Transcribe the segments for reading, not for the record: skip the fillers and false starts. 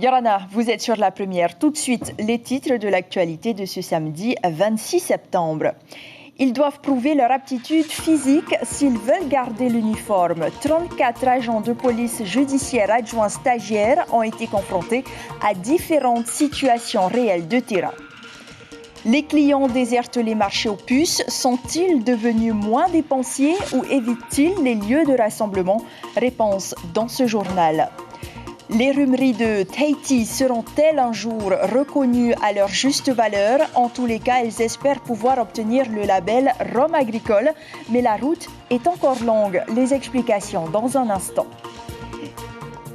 Yorana, vous êtes sur la première. Tout de suite, les titres de l'actualité de ce samedi 26 septembre. Ils doivent prouver leur aptitude physique s'ils veulent garder l'uniforme. 34 agents de police judiciaire adjoints stagiaires ont été confrontés à différentes situations réelles de terrain. Les clients désertent les marchés aux puces. Sont-ils devenus moins dépensiers ou évitent-ils les lieux de rassemblement? Réponse dans ce journal. Les rhumeries de Tahiti seront-elles un jour reconnues à leur juste valeur? En tous les cas, elles espèrent pouvoir obtenir le label Rhum agricole, mais la route est encore longue. Les explications dans un instant.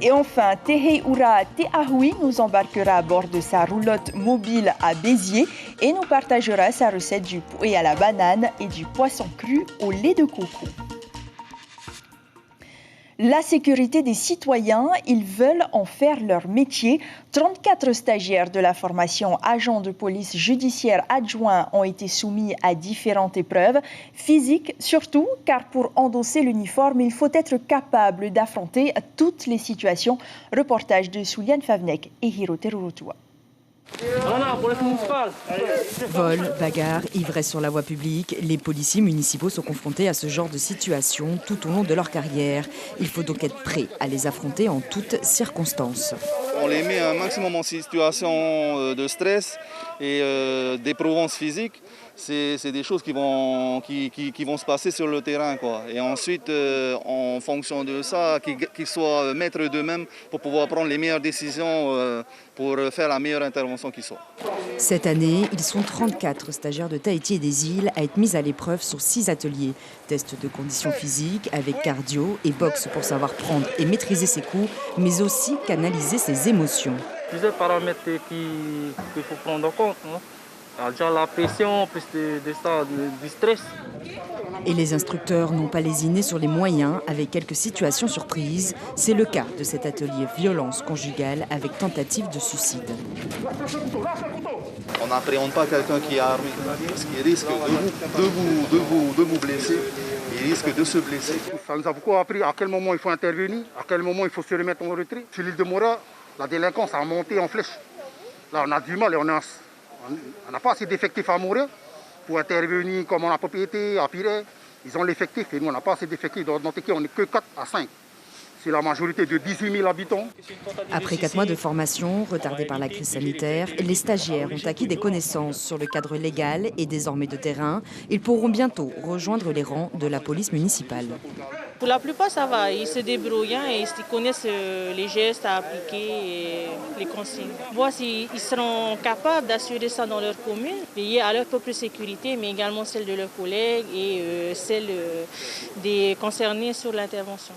Et enfin, Teheura Teahui nous embarquera à bord de sa roulotte mobile à Béziers et nous partagera sa recette du poulet à la banane et du poisson cru au lait de coco. La sécurité des citoyens, ils veulent en faire leur métier. 34 stagiaires de la formation agents de police judiciaire adjoints ont été soumis à différentes épreuves, physiques surtout, car pour endosser l'uniforme, il faut être capable d'affronter toutes les situations. Reportage de Souliane Favnek et Hiro Terurutua. Vol, bagarre, ivresse sur la voie publique, les policiers municipaux sont confrontés à ce genre de situation tout au long de leur carrière. Il faut donc être prêt à les affronter en toutes circonstances. On les met un maximum en situation de stress et d'éprouvance physique. C'est des choses qui vont se passer sur le terrain, quoi. Et ensuite, en fonction de ça, qu'ils soient maîtres d'eux-mêmes pour pouvoir prendre les meilleures décisions pour faire la meilleure intervention qui soit. Cette année, ils sont 34 stagiaires de Tahiti et des îles à être mis à l'épreuve sur 6 ateliers. Tests de conditions physiques avec cardio et boxe pour savoir prendre et maîtriser ses coups, mais aussi canaliser ses émotions. Plusieurs paramètres qu'il faut prendre en compte. Déjà la pression, plus du stress. Et les instructeurs n'ont pas lésiné sur les moyens avec quelques situations surprises. C'est le cas de cet atelier violence conjugale avec tentative de suicide. On n'appréhende pas quelqu'un qui est armé, parce qu'il risque de vous blesser, il risque de se blesser. Ça nous a beaucoup appris à quel moment il faut intervenir, à quel moment il faut se remettre en retrait. Sur l'île de Mora, la délinquance a monté en flèche. Là, on a du mal et on n'a pas assez d'effectifs à Mora pour intervenir comme la propriété, à Pirée. Ils ont l'effectif et nous, on n'a pas assez d'effectifs. Dans notre équipe, on n'est que 4 à 5. C'est la majorité de 18 000 habitants. Après 4 mois de formation, retardés par la crise sanitaire, les stagiaires ont acquis des connaissances sur le cadre légal et désormais de terrain. Ils pourront bientôt rejoindre les rangs de la police municipale. Pour la plupart, ça va. Ils se débrouillent et ils connaissent les gestes à appliquer et les consignes. Voir s'ils seront capables d'assurer ça dans leur commune, veiller à leur propre sécurité, mais également celle de leurs collègues et celle des concernés sur l'intervention.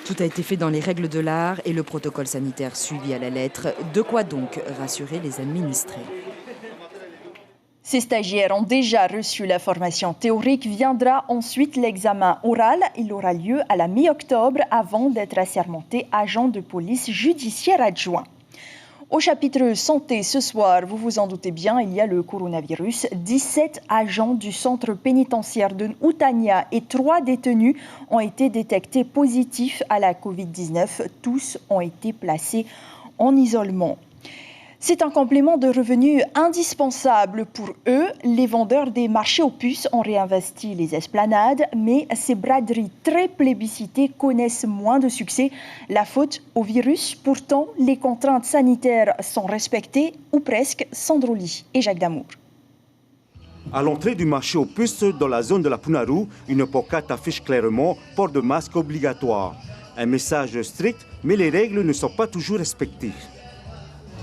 Tout a été fait dans les règles de l'art et le protocole sanitaire suivi à la lettre. De quoi donc rassurer les administrés. Ces stagiaires ont déjà reçu la formation théorique. Viendra ensuite l'examen oral. Il aura lieu à la mi-octobre avant d'être assermenté agent de police judiciaire adjoint. Au chapitre santé ce soir, vous vous en doutez bien, il y a le coronavirus. 17 agents du centre pénitentiaire de Outania et 3 détenus ont été détectés positifs à la Covid-19. Tous ont été placés en isolement. C'est un complément de revenus indispensable pour eux. Les vendeurs des marchés aux puces ont réinvesti les esplanades, mais ces braderies très plébiscitées connaissent moins de succès. La faute au virus. Pourtant, les contraintes sanitaires sont respectées, ou presque. Sandro Ly et Jacques Damour. À l'entrée du marché aux puces, dans la zone de la Punaru, une pancarte affiche clairement « port de masque obligatoire ». Un message strict, mais les règles ne sont pas toujours respectées.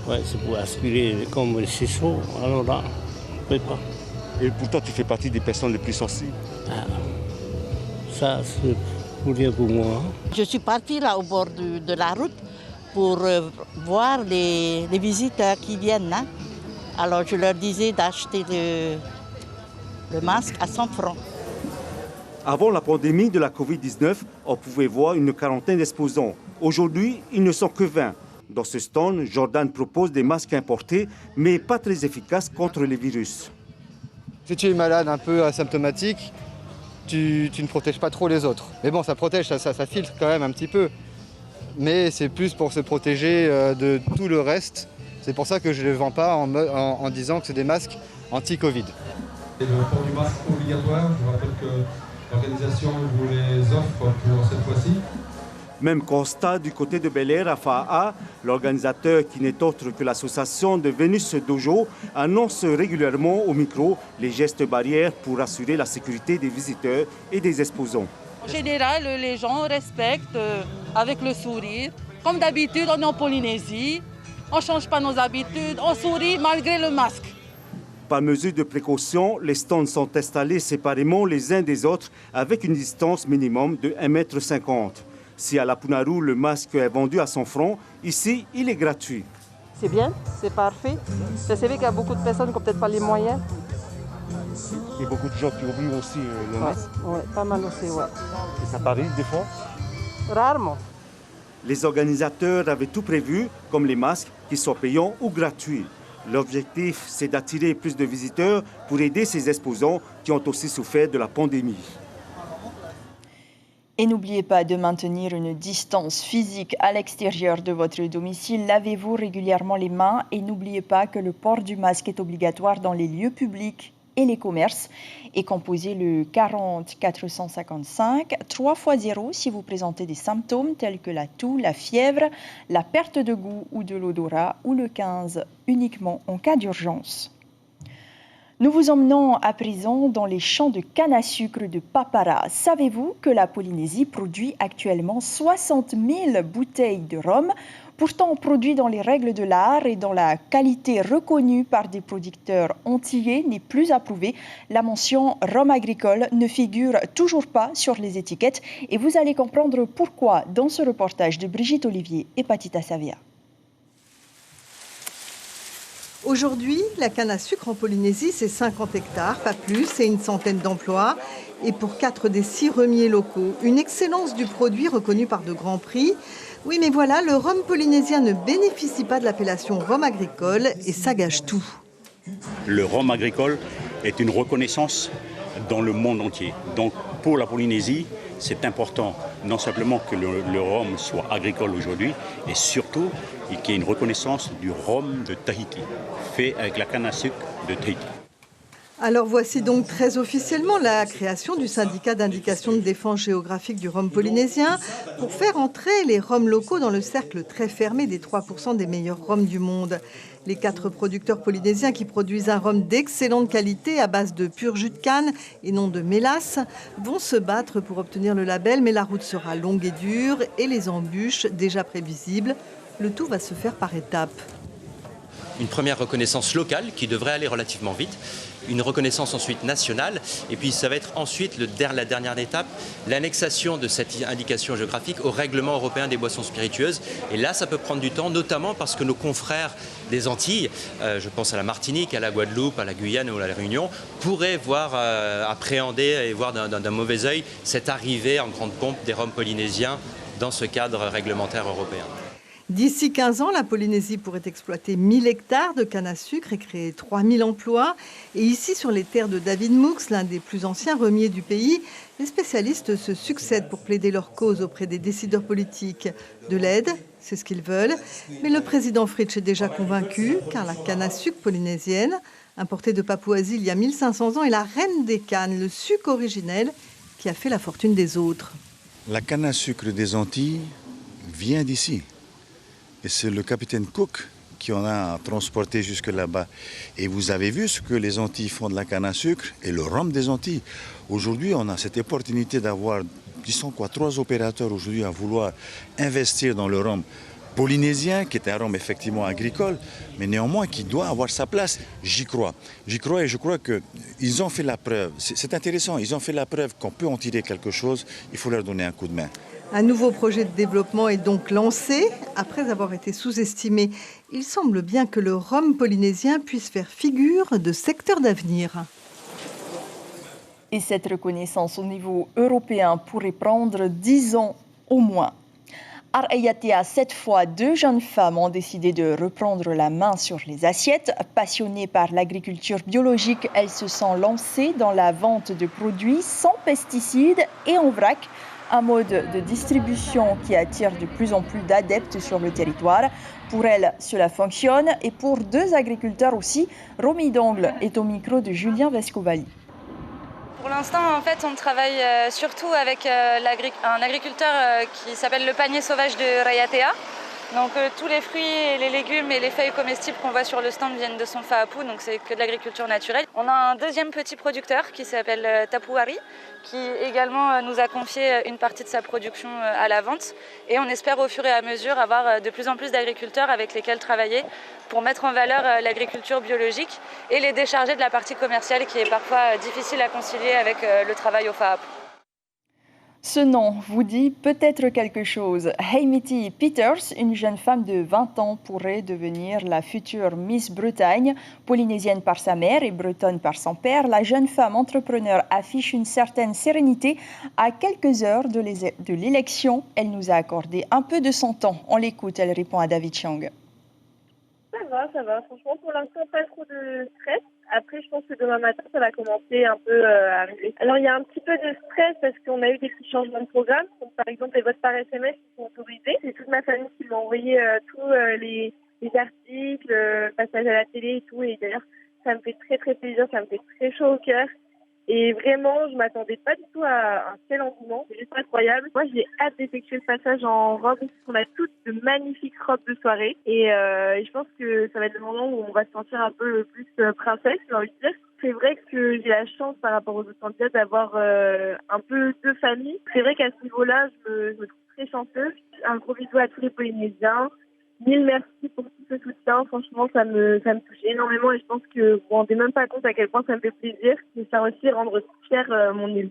Ouais, c'est pour aspirer comme c'est chaud, alors là, on ne peut pas. Et pourtant, tu fais partie des personnes les plus sensibles. Ah, ça, c'est pour rien pour moi. Je suis partie là au bord de la route pour voir les visiteurs qui viennent. Hein. Alors je leur disais d'acheter le masque à 100 francs. Avant la pandémie de la Covid-19, on pouvait voir une quarantaine d'exposants. Aujourd'hui, ils ne sont que 20. Dans ce stand, Jordan propose des masques importés, mais pas très efficaces contre les virus. Si tu es malade, un peu asymptomatique, tu ne protèges pas trop les autres. Mais bon, ça protège, ça filtre quand même un petit peu. mais c'est plus pour se protéger de tout le reste. C'est pour ça que je ne les vends pas en disant que c'est des masques anti-Covid. Et le port du masque obligatoire, je vous rappelle que l'organisation vous les offre pour cette fois-ci. Même constat du côté de Bel Air à Fa'a, l'organisateur qui n'est autre que l'association de Vénus Dojo annonce régulièrement au micro les gestes barrières pour assurer la sécurité des visiteurs et des exposants. En général, les gens respectent avec le sourire. Comme d'habitude, on est en Polynésie, on ne change pas nos habitudes, on sourit malgré le masque. Par mesure de précaution, les stands sont installés séparément les uns des autres avec une distance minimum de 1,50 m. Si à la Punaru, le masque est vendu à 100 francs, ici, il est gratuit. C'est bien, c'est parfait. Je sais qu'il y a beaucoup de personnes qui n'ont peut-être pas les moyens. Il y a beaucoup de gens qui oublient aussi le masque. Oui, pas mal aussi, oui. Et ça t'arrive des fois? Rarement. Les organisateurs avaient tout prévu, comme les masques, qu'ils soient payants ou gratuits. L'objectif, c'est d'attirer plus de visiteurs pour aider ces exposants qui ont aussi souffert de la pandémie. Et n'oubliez pas de maintenir une distance physique à l'extérieur de votre domicile. Lavez-vous régulièrement les mains et n'oubliez pas que le port du masque est obligatoire dans les lieux publics et les commerces. Et composez le 40 455 3 x 0 si vous présentez des symptômes tels que la toux, la fièvre, la perte de goût ou de l'odorat, ou le 15 uniquement en cas d'urgence. Nous vous emmenons à présent dans les champs de canne à sucre de Papara. Savez-vous que la Polynésie produit actuellement 60 000 bouteilles de rhum, pourtant produit dans les règles de l'art et dans la qualité reconnue par des producteurs antillais n'est plus approuvée. La mention rhum agricole ne figure toujours pas sur les étiquettes et vous allez comprendre pourquoi dans ce reportage de Brigitte Olivier et Patita Savia. Aujourd'hui, la canne à sucre en Polynésie, c'est 50 hectares, pas plus, et une centaine d'emplois. Et pour 4 des 6 remiers locaux, une excellence du produit reconnue par de grands prix. Oui, mais voilà, le rhum polynésien ne bénéficie pas de l'appellation rhum agricole et ça gâche tout. Le rhum agricole est une reconnaissance dans le monde entier. Donc pour la Polynésie, c'est important non simplement que le rhum soit agricole aujourd'hui, et surtout qu'il y ait une reconnaissance du rhum de Tahiti, fait avec la canne à sucre de Tahiti. Alors voici donc très officiellement la création du syndicat d'indication de défense géographique du rhum polynésien pour faire entrer les rhums locaux dans le cercle très fermé des 3% des meilleurs rhums du monde. Les 4 producteurs polynésiens qui produisent un rhum d'excellente qualité à base de pur jus de canne et non de mélasse vont se battre pour obtenir le label, mais la route sera longue et dure et les embûches déjà prévisibles. Le tout va se faire par étapes. Une première reconnaissance locale qui devrait aller relativement vite, une reconnaissance ensuite nationale, et puis ça va être ensuite la dernière étape, l'annexation de cette indication géographique au règlement européen des boissons spiritueuses. Et là, ça peut prendre du temps, notamment parce que nos confrères des Antilles, je pense à la Martinique, à la Guadeloupe, à la Guyane ou à la Réunion, pourraient voir appréhender et voir d'un mauvais œil cette arrivée en grande pompe des rhums polynésiens dans ce cadre réglementaire européen. D'ici 15 ans, la Polynésie pourrait exploiter 1000 hectares de canne à sucre et créer 3000 emplois. Et ici, sur les terres de David Moux, l'un des plus anciens remiers du pays, les spécialistes se succèdent pour plaider leur cause auprès des décideurs politiques. De l'aide, c'est ce qu'ils veulent. Mais le président Fritsch est déjà convaincu, car la canne à sucre polynésienne, importée de Papouasie il y a 1500 ans, est la reine des cannes, le sucre originel qui a fait la fortune des autres. La canne à sucre des Antilles vient d'ici. Et c'est le capitaine Cook qui en a transporté jusque là-bas. Et vous avez vu ce que les Antilles font de la canne à sucre et le rhum des Antilles. Aujourd'hui, on a cette opportunité d'avoir, disons quoi, 3 opérateurs aujourd'hui à vouloir investir dans le rhum polynésien, qui est un rhum effectivement agricole, mais néanmoins qui doit avoir sa place. J'y crois et je crois qu'ils ont fait la preuve. C'est intéressant, ils ont fait la preuve qu'on peut en tirer quelque chose, il faut leur donner un coup de main. Un nouveau projet de développement est donc lancé. Après avoir été sous-estimé, il semble bien que le rhum polynésien puisse faire figure de secteur d'avenir. Et cette reconnaissance au niveau européen pourrait prendre 10 ans au moins. À Ayatea, cette fois, 2 jeunes femmes ont décidé de reprendre la main sur les assiettes. Passionnées par l'agriculture biologique, elles se sont lancées dans la vente de produits sans pesticides et en vrac. Un mode de distribution qui attire de plus en plus d'adeptes sur le territoire. Pour elle, cela fonctionne et pour 2 agriculteurs aussi. Romy Dongle est au micro de Julien Vescovali. Pour l'instant, en fait, on travaille surtout avec un agriculteur qui s'appelle le panier sauvage de Rayatea. Donc tous les fruits, et les légumes et les feuilles comestibles qu'on voit sur le stand viennent de son Faapu, donc c'est que de l'agriculture naturelle. On a un deuxième petit producteur qui s'appelle Tapuari, qui également nous a confié une partie de sa production à la vente. Et on espère au fur et à mesure avoir de plus en plus d'agriculteurs avec lesquels travailler pour mettre en valeur l'agriculture biologique et les décharger de la partie commerciale qui est parfois difficile à concilier avec le travail au Faapu. Ce nom vous dit peut-être quelque chose. Heimiti Peters, une jeune femme de 20 ans, pourrait devenir la future Miss Bretagne. Polynésienne par sa mère et bretonne par son père, la jeune femme entrepreneur affiche une certaine sérénité. À quelques heures de l'élection, elle nous a accordé un peu de son temps. On l'écoute, elle répond à David Chang. Ça va. Franchement, pour l'instant, pas trop de stress. Après, je pense que demain matin, ça va commencer un peu à arriver. Alors, il y a un petit peu de stress parce qu'on a eu des petits changements de programme. Donc, par exemple, les votes par SMS qui sont autorisés. C'est toute ma famille qui m'a envoyé tous les articles, passages à la télé et tout. Et d'ailleurs, ça me fait très, très plaisir. Ça me fait très chaud au cœur. Et vraiment, je ne m'attendais pas du tout à un tel engouement. C'est juste incroyable. Moi, j'ai hâte d'effectuer le passage en robe. On a toutes de magnifiques robes de soirée. Et je pense que ça va être le moment où on va se sentir un peu le plus princesse, j'ai envie de dire. C'est vrai que j'ai la chance par rapport aux autres candidats d'avoir un peu deux familles. C'est vrai qu'à ce niveau-là, je me trouve très chanceuse. Un gros bisou à tous les Polynésiens. Mille merci pour tout ce soutien. Franchement, ça me touche énormément et je pense que vous ne vous rendez même pas compte à quel point ça me fait plaisir. Et ça va aussi rendre fier mon île.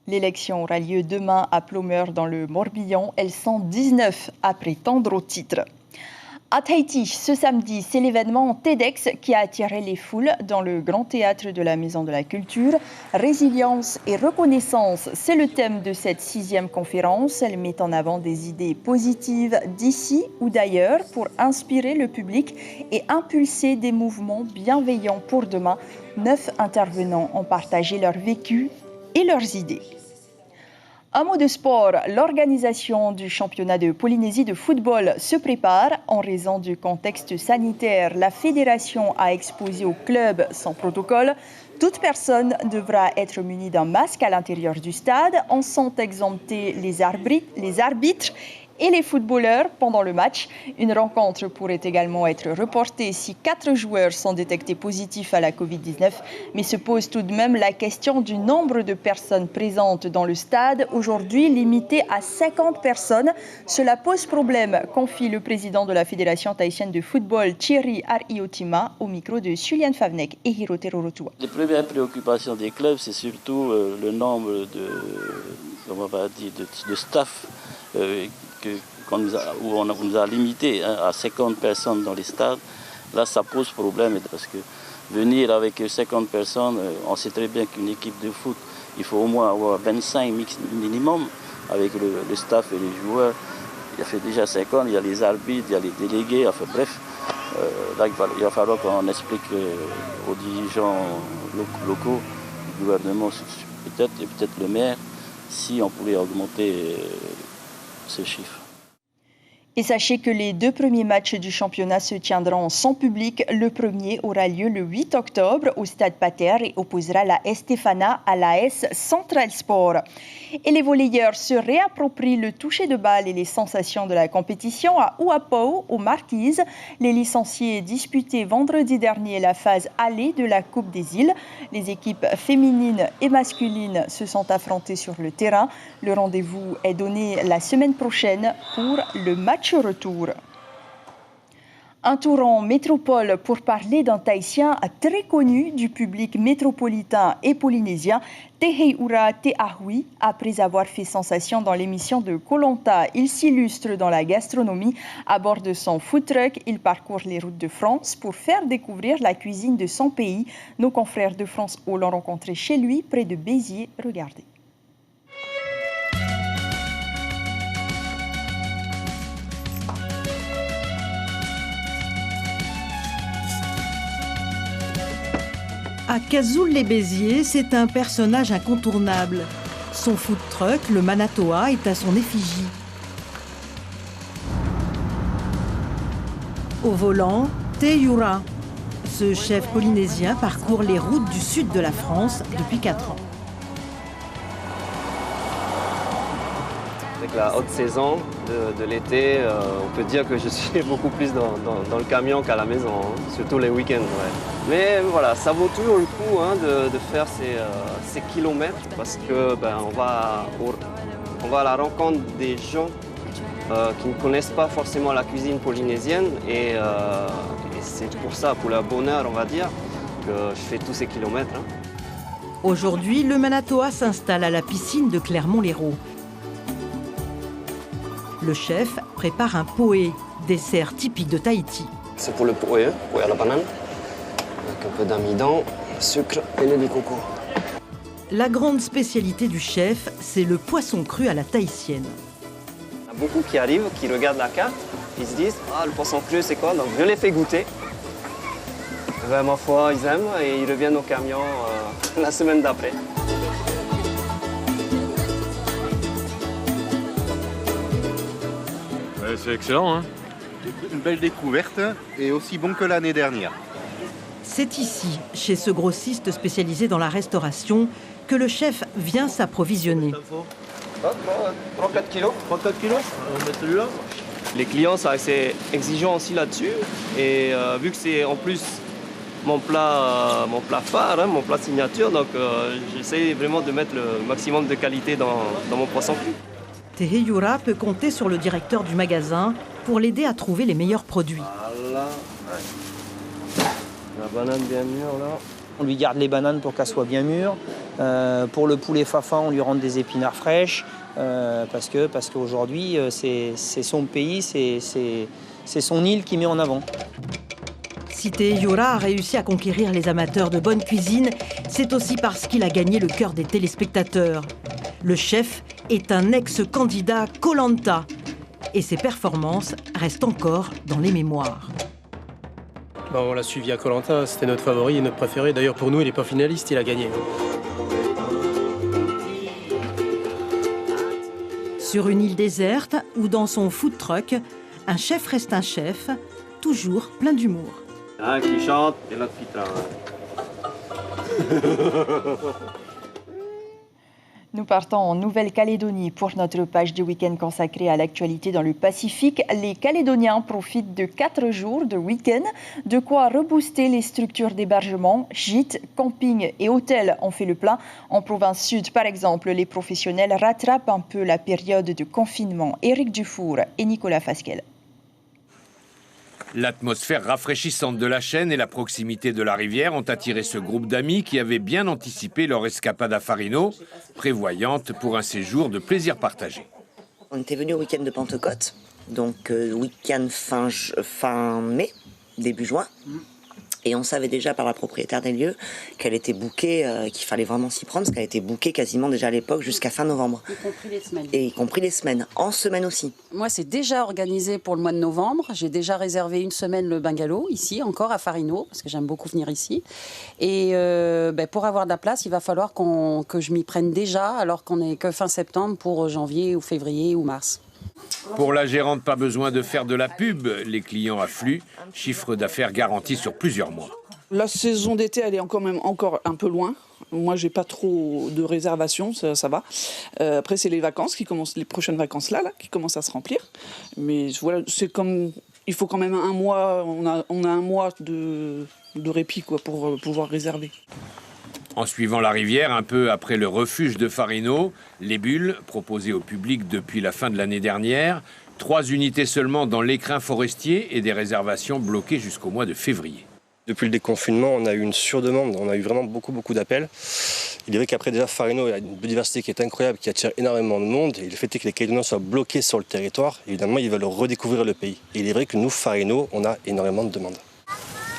L'élection aura lieu demain à Plomeur dans le Morbihan. Elles sont 19 à prétendre au titre. À Tahiti, ce samedi, c'est l'événement TEDx qui a attiré les foules dans le grand théâtre de la Maison de la Culture. Résilience et reconnaissance, c'est le thème de cette 6e conférence. Elle met en avant des idées positives d'ici ou d'ailleurs pour inspirer le public et impulser des mouvements bienveillants pour demain. 9 intervenants ont partagé leur vécu et leurs idées. Un mot de sport, l'organisation du championnat de Polynésie de football se prépare. En raison du contexte sanitaire, la fédération a exposé aux clubs son protocole. Toute personne devra être munie d'un masque à l'intérieur du stade. En sont exemptés les arbitres et les footballeurs pendant le match. Une rencontre pourrait également être reportée si 4 joueurs sont détectés positifs à la Covid-19. Mais se pose tout de même la question du nombre de personnes présentes dans le stade, aujourd'hui limité à 50 personnes. Cela pose problème, confie le président de la Fédération tahitienne de football, Thierry Ariotima, au micro de Sulian Favnek et Hirote Rorotua. Les premières préoccupations des clubs, c'est surtout le nombre de staff où on nous a limité à 50 personnes dans les stades. Là, ça pose problème parce que venir avec 50 personnes, on sait très bien qu'une équipe de foot, il faut au moins avoir 25 minimum avec le staff et les joueurs. Il y a fait déjà 50, il y a les arbitres, il y a les délégués, enfin bref. Là, il va falloir qu'on explique aux dirigeants locaux, du gouvernement peut-être, et peut-être le maire, si on pouvait augmenter ce chiffre. Et sachez que les 2 premiers matchs du championnat se tiendront sans public. Le premier aura lieu le 8 octobre au Stade Pater et opposera la Estefana à l'AS Central Sport. Et les volleyeurs se réapproprient le toucher de balle et les sensations de la compétition à Uapau, aux Marquises. Les licenciés disputaient vendredi dernier la phase allée de la Coupe des Îles. Les équipes féminines et masculines se sont affrontées sur le terrain. Le rendez-vous est donné la semaine prochaine pour le match retour. Un tour en métropole pour parler d'un Tahitien très connu du public métropolitain et polynésien, Teheiura Teahui. Après avoir fait sensation dans l'émission de Koh Lanta, il s'illustre dans la gastronomie. À bord de son food truck, il parcourt les routes de France pour faire découvrir la cuisine de son pays. Nos confrères de France O l'ont rencontré chez lui, près de Béziers. Regardez. À Cazoul-les-Béziers, c'est un personnage incontournable. Son food truck, le Manatoa, est à son effigie. Au volant, Teyura. Ce chef polynésien parcourt les routes du sud de la France depuis 4 ans. Avec la haute saison de l'été, on peut dire que je suis beaucoup plus dans le camion qu'à la maison, hein, surtout les week-ends. Ouais. Mais voilà, ça vaut toujours le coup hein, de faire ces kilomètres parce que on va à la rencontre des gens qui ne connaissent pas forcément la cuisine polynésienne et c'est pour ça, pour leur bonheur, on va dire, que je fais tous ces kilomètres. Hein. Aujourd'hui, le Manatoa s'installe à la piscine de Clermont-Lérault. Le chef prépare un poé, dessert typique de Tahiti. C'est pour le poé à la banane, avec un peu d'amidon, sucre et lait de coco. La grande spécialité du chef, c'est le poisson cru à la tahitienne. Il y a beaucoup qui arrivent, qui regardent la carte, ils se disent « Ah, le poisson cru, c'est quoi ?» Donc je les fais goûter. Ma foi, ils aiment et ils reviennent au camion la semaine d'après. C'est excellent, hein. Une belle découverte et aussi bon que l'année dernière. C'est ici, chez ce grossiste spécialisé dans la restauration, que le chef vient s'approvisionner. 34 kilos. 34 kilos, on met celui-là. Les clients sont assez exigeants aussi là-dessus. Et vu que c'est en plus mon plat phare, hein, mon plat signature, donc j'essaie vraiment de mettre le maximum de qualité dans mon poisson cru. Teyura peut compter sur le directeur du magasin pour l'aider à trouver les meilleurs produits. Voilà. La banane bien mûre là. On lui garde les bananes pour qu'elles soient bien mûres. Pour le poulet fafa, on lui rentre des épinards fraîches. Parce qu'aujourd'hui, c'est son pays, c'est son île qui met en avant. Si Teyura a réussi à conquérir les amateurs de bonne cuisine, c'est aussi parce qu'il a gagné le cœur des téléspectateurs. Le chef est un ex-candidat Koh-Lanta et ses performances restent encore dans les mémoires. On l'a suivi à Koh-Lanta, c'était notre favori et notre préféré. D'ailleurs pour nous, il n'est pas finaliste, il a gagné. Sur une île déserte ou dans son food truck, un chef reste un chef, toujours plein d'humour. Un qui chante et l'autre qui travaille. Nous partons en Nouvelle-Calédonie pour notre page du week-end consacrée à l'actualité dans le Pacifique. Les Calédoniens profitent de 4 jours de week-end, de quoi rebooster les structures d'hébergement, gîtes, campings et hôtels ont fait le plein. En province sud, par exemple, les professionnels rattrapent un peu la période de confinement. Éric Dufour et Nicolas Fasquelle. L'atmosphère rafraîchissante de la chaîne et la proximité de la rivière ont attiré ce groupe d'amis qui avaient bien anticipé leur escapade à Farino, prévoyante pour un séjour de plaisir partagé. On était venu au week-end de Pentecôte, donc week-end fin mai, début juin. Et on savait déjà par la propriétaire des lieux qu'elle était bookée, qu'il fallait vraiment s'y prendre, parce qu'elle était bookée quasiment déjà à l'époque jusqu'à fin novembre. Y compris les semaines. Et y compris les semaines, en semaine aussi. Moi, c'est déjà organisé pour le mois de novembre. J'ai déjà réservé une semaine le bungalow, ici, encore à Farino, parce que j'aime beaucoup venir ici. Et pour avoir de la place, il va falloir que je m'y prenne déjà, alors qu'on n'est que fin septembre pour janvier ou février ou mars. Pour la gérante, pas besoin de faire de la pub. Les clients affluent, chiffre d'affaires garanti sur plusieurs mois. La saison d'été, elle est encore un peu loin. Moi, j'ai pas trop de réservations, ça va. Après, c'est les vacances qui commencent, les prochaines vacances là, qui commencent à se remplir. Mais voilà, c'est comme, il faut quand même un mois. On a un mois de répit quoi pour pouvoir réserver. En suivant la rivière, un peu après le refuge de Farino, les bulles, proposées au public depuis la fin de l'année dernière, 3 unités seulement dans l'écrin forestier et des réservations bloquées jusqu'au mois de février. Depuis le déconfinement, on a eu une surdemande, on a eu vraiment beaucoup d'appels. Il est vrai qu'après déjà Farino, il y a une biodiversité qui est incroyable, qui attire énormément de monde. Et le fait est que les Calédoniens soient bloqués sur le territoire, évidemment, ils veulent redécouvrir le pays. Et il est vrai que nous, Farino, on a énormément de demandes.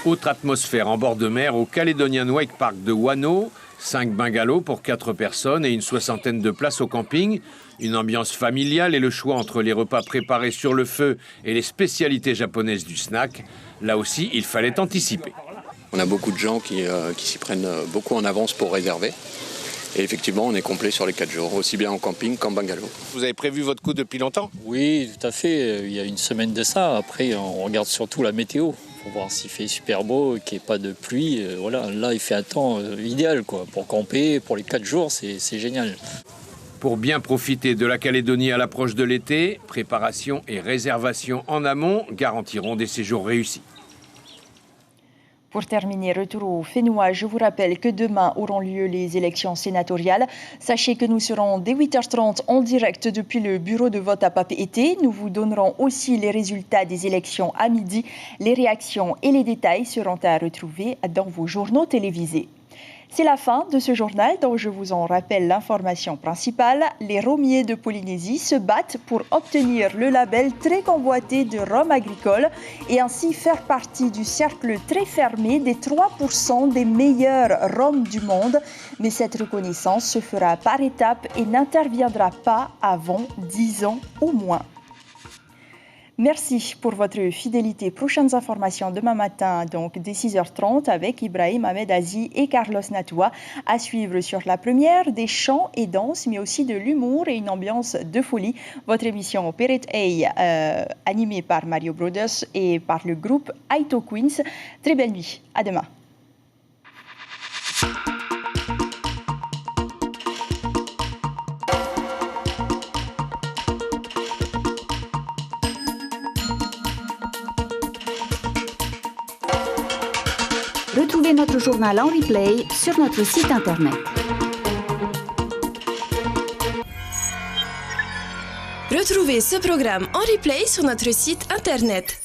Autre atmosphère en bord de mer au Caledonian Wake Park de Wano. 5 bungalows pour 4 personnes et une 60aine de places au camping. Une ambiance familiale et le choix entre les repas préparés sur le feu et les spécialités japonaises du snack. Là aussi, il fallait anticiper. On a beaucoup de gens qui s'y prennent beaucoup en avance pour réserver. Et effectivement, on est complet sur les 4 jours, aussi bien en camping qu'en bungalow. Vous avez prévu votre coup depuis longtemps? Oui, tout à fait. Il y a une semaine de ça. Après, on regarde surtout la météo pour voir s'il fait super beau, qu'il n'y ait pas de pluie. Voilà, là, il fait un temps idéal quoi. Pour camper, pour les 4 jours, c'est génial. Pour bien profiter de la Calédonie à l'approche de l'été, préparation et réservation en amont garantiront des séjours réussis. Pour terminer, retour au Fénois, je vous rappelle que demain auront lieu les élections sénatoriales. Sachez que nous serons dès 8h30 en direct depuis le bureau de vote à Papeete. Nous vous donnerons aussi les résultats des élections à midi. Les réactions et les détails seront à retrouver dans vos journaux télévisés. C'est la fin de ce journal dont je vous en rappelle l'information principale. Les romiers de Polynésie se battent pour obtenir le label très convoité de rhum agricole et ainsi faire partie du cercle très fermé des 3% des meilleurs rhums du monde. Mais cette reconnaissance se fera par étapes et n'interviendra pas avant 10 ans au moins. Merci pour votre fidélité. Prochaines informations demain matin, donc dès 6h30 avec Ibrahim Ahmed Aziz et Carlos Natua. À suivre sur la première, des chants et danses, mais aussi de l'humour et une ambiance de folie. Votre émission Pirate A, animée par Mario Brothers et par le groupe Aito Queens. Très belle nuit. À demain. Retrouvez notre journal en replay sur notre site internet. Retrouvez ce programme en replay sur notre site internet